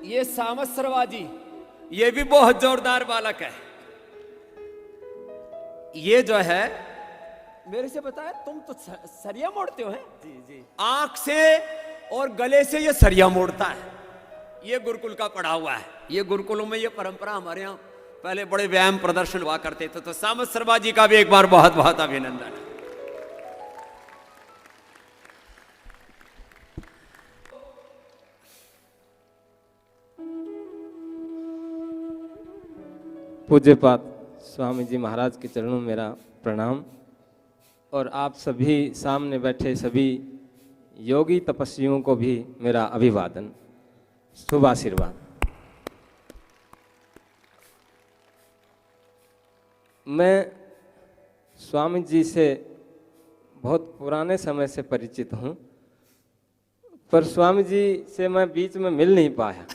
ये सामत सरवाजी, ये भी बहुत जोरदार बालक है। ये जो है मेरे से बताया, तुम तो सरिया मोड़ते हो हैं? जी जी। आंख से और गले से ये सरिया मोड़ता है। ये गुरुकुल का पढ़ा हुआ है। ये गुरुकुलों में ये परंपरा हमारे यहाँ पहले बड़े व्यायाम प्रदर्शन हुआ करते थे। तो सामत सरवाजी का भी एक बार बहुत बहुत अभिनंदन। पूज्यपाद स्वामी जी महाराज के चरणों में मेरा प्रणाम, और आप सभी सामने बैठे सभी योगी तपस्वियों को भी मेरा अभिवादन, शुभ आशीर्वाद। मैं स्वामी जी से बहुत पुराने समय से परिचित हूँ, पर स्वामी जी से मैं बीच में मिल नहीं पाया।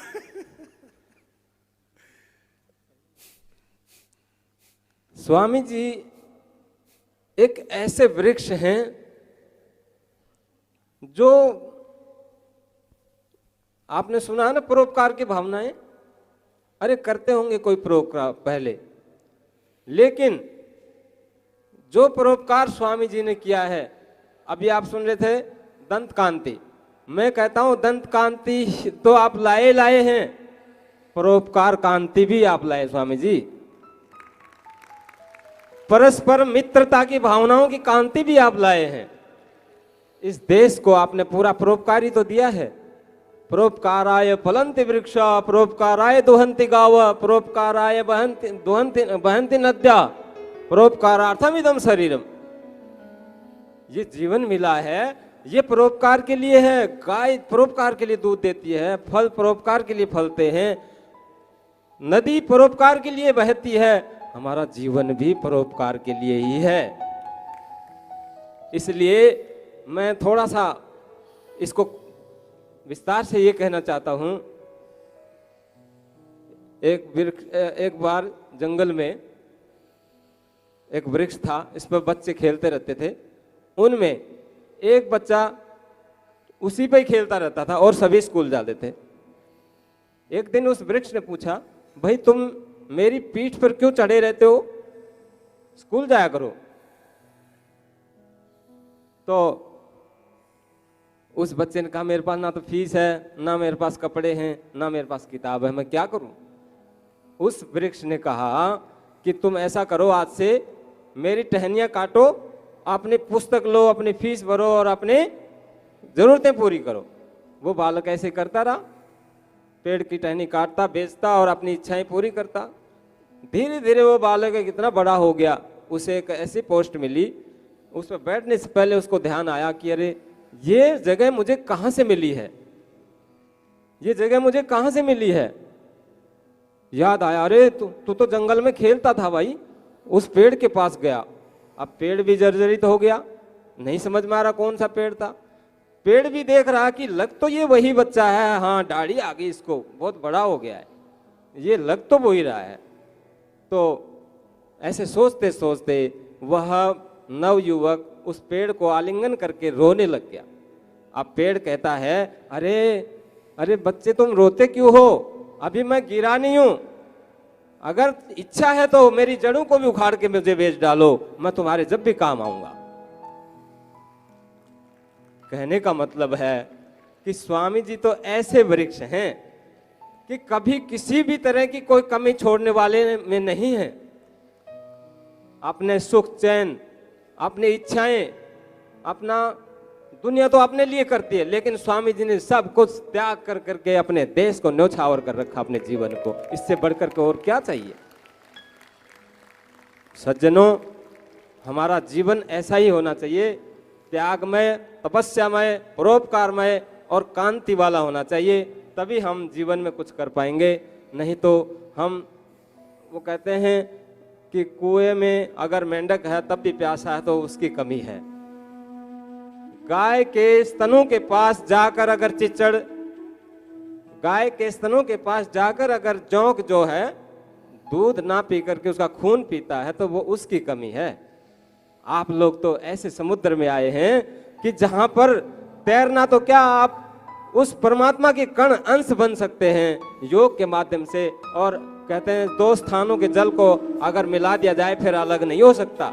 स्वामी जी एक ऐसे वृक्ष हैं जो, आपने सुना है ना परोपकार की भावनाएं, अरे करते होंगे कोई परोपकार पहले, लेकिन जो परोपकार स्वामी जी ने किया है, अभी आप सुन रहे थे दंत कांति, मैं कहता हूं दंत कांति तो आप लाए हैं, परोपकार कांति भी आप लाए स्वामी जी। परस्पर मित्रता की भावनाओं की कांति भी आप लाए हैं। इस देश को आपने पूरा परोपकारी तो दिया है। परोपकाराय फलंति वृक्षा, परोपकाराय दुहंति गाव, परोपकाराय बहंति नद्या, परोपकारार्थम इदम शरीरम। ये जीवन मिला है, ये परोपकार के लिए है। गाय परोपकार के लिए दूध देती है, फल परोपकार के लिए फलते हैं, नदी परोपकार के लिए बहती है, हमारा जीवन भी परोपकार के लिए ही है। इसलिए मैं थोड़ा सा इसको विस्तार से ये कहना चाहता हूं। एक बार जंगल में एक वृक्ष था, इस पर बच्चे खेलते रहते थे। उनमें एक बच्चा उसी पे ही खेलता रहता था और सभी स्कूल जाते थे। एक दिन उस वृक्ष ने पूछा, भाई तुम मेरी पीठ पर क्यों चढ़े रहते हो, स्कूल जाया करो। तो उस बच्चे ने कहा, मेरे पास ना तो फीस है, ना मेरे पास कपड़े हैं, ना मेरे पास किताब है, मैं क्या करूं। उस वृक्ष ने कहा कि तुम ऐसा करो, आज से मेरी टहनियां काटो, अपनी पुस्तक लो, अपनी फीस भरो और अपनी जरूरतें पूरी करो। वो बालक ऐसे करता रहा, पेड़ की टहनी काटता, बेचता और अपनी इच्छाएं पूरी करता। धीरे धीरे वो बालक कितना बड़ा हो गया, उसे एक ऐसी पोस्ट मिली, उस पर बैठने से पहले उसको ध्यान आया कि अरे ये जगह मुझे कहां से मिली है, ये जगह मुझे कहां से मिली है। याद आया, अरे तू तो जंगल में खेलता था भाई। उस पेड़ के पास गया, अब पेड़ भी जर्जरित हो गया, नहीं समझ में आ रहा कौन सा पेड़ था। पेड़ भी देख रहा कि लग तो ये वही बच्चा है, हाँ दाढ़ी आ गई इसको, बहुत बड़ा हो गया है, ये लग तो वही रहा है। तो ऐसे सोचते सोचते वह नवयुवक उस पेड़ को आलिंगन करके रोने लग गया। अब पेड़ कहता है, अरे अरे बच्चे तुम रोते क्यों हो, अभी मैं गिरा नहीं हूं, अगर इच्छा है तो मेरी जड़ों को भी उखाड़ के मुझे बेच डालो, मैं तुम्हारे जब भी काम आऊंगा। कहने का मतलब है कि स्वामी जी तो ऐसे वृक्ष हैं कि कभी किसी भी तरह की कोई कमी छोड़ने वाले में नहीं है। अपने सुख चैन, अपनी इच्छाएं, अपना दुनिया तो अपने लिए करती है, लेकिन स्वामी जी ने सब कुछ त्याग कर करके अपने देश को न्यौछावर कर रखा, अपने जीवन को। इससे बढ़कर के और क्या चाहिए। सज्जनों, हमारा जीवन ऐसा ही होना चाहिए, त्यागमय, तपस्यामय, परोपकारमय और कांति वाला होना चाहिए, तभी हम जीवन में कुछ कर पाएंगे। नहीं तो हम, वो कहते हैं कि कुएं में अगर मेंढक है तब भी प्यासा है तो उसकी कमी है। गाय के स्तनों के पास जाकर अगर चिचड़, गाय के स्तनों के पास जाकर अगर जोंक जो है दूध ना पी करके उसका खून पीता है तो वो उसकी कमी है। आप लोग तो ऐसे समुद्र में आए हैं कि जहां पर तैरना तो क्या, आप उस परमात्मा के कण अंश बन सकते हैं योग के माध्यम से। और कहते हैं दो स्थानों के जल को अगर मिला दिया जाए फिर अलग नहीं हो सकता,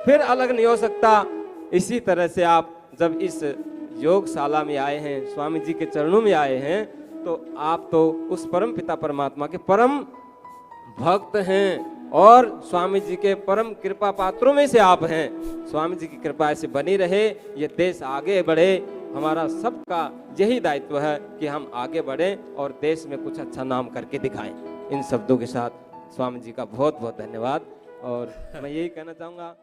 फिर अलग नहीं हो सकता। इसी तरह से आप जब इस योगशाला में आए हैं, स्वामी जी के चरणों में आए हैं, तो आप तो उस परम पिता परमात्मा के परम भक्त हैं और स्वामी जी के परम कृपा पात्रों में से आप हैं। स्वामी जी की कृपा ऐसे बनी रहे, ये देश आगे बढ़े। हमारा सबका यही दायित्व है कि हम आगे बढ़ें और देश में कुछ अच्छा नाम करके दिखाएं। इन शब्दों के साथ स्वामी जी का बहुत बहुत धन्यवाद। और मैं यही कहना चाहूँगा